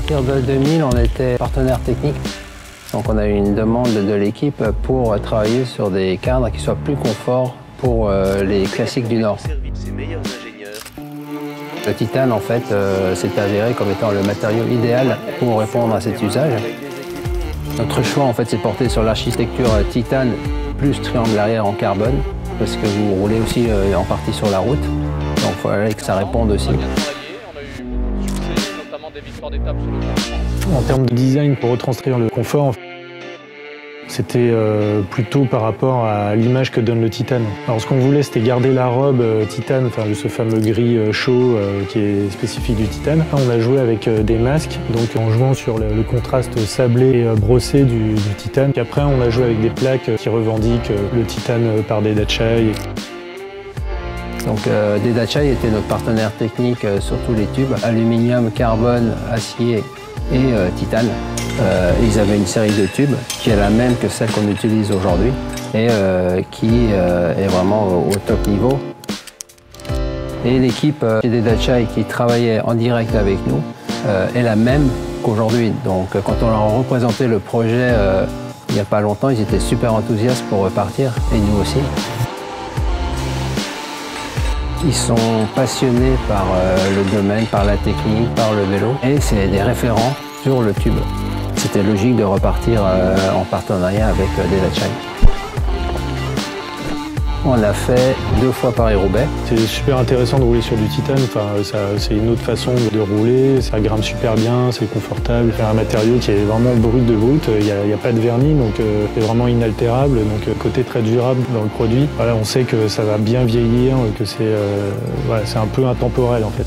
partir de 2000, on était partenaire technique. Donc on a eu une demande de l'équipe pour travailler sur des cadres qui soient plus confort pour les classiques du Nord. Le titane, en fait, s'est avéré comme étant le matériau idéal pour répondre à cet usage. Notre choix, en fait, s'est porté sur l'architecture titane plus triangle arrière en carbone, parce que vous roulez aussi en partie sur la route. Donc il fallait que ça réponde aussi. En termes de design, pour retranscrire le confort, c'était plutôt par rapport à l'image que donne le titane. Alors ce qu'on voulait, c'était garder la robe titane, enfin ce fameux gris chaud qui est spécifique du titane. Là, on a joué avec des masques, donc en jouant sur le contraste sablé et brossé du titane. Puis après, on a joué avec des plaques qui revendiquent le titane par Dedachai. Donc Dedachai était notre partenaire technique sur tous les tubes, aluminium, carbone, acier et titane. Ils avaient une série de tubes qui est la même que celle qu'on utilise aujourd'hui et qui est vraiment au top niveau. Et l'équipe chez Dedachai qui travaillait en direct avec nous est la même qu'aujourd'hui. Donc quand on leur a représenté le projet il n'y a pas longtemps, ils étaient super enthousiastes pour repartir et nous aussi. Ils sont passionnés par le domaine, par la technique, par le vélo et c'est des référents sur le tube. C'était logique de repartir en partenariat avec Dedachai. On l'a fait 2 fois Paris-Roubaix. C'est super intéressant de rouler sur du titane, c'est une autre façon de rouler, ça grimpe super bien, c'est confortable. C'est un matériau qui est vraiment brut de brut, il n'y a pas de vernis, donc c'est vraiment inaltérable, donc côté très durable dans le produit. Voilà, on sait que ça va bien vieillir, que c'est un peu intemporel en fait.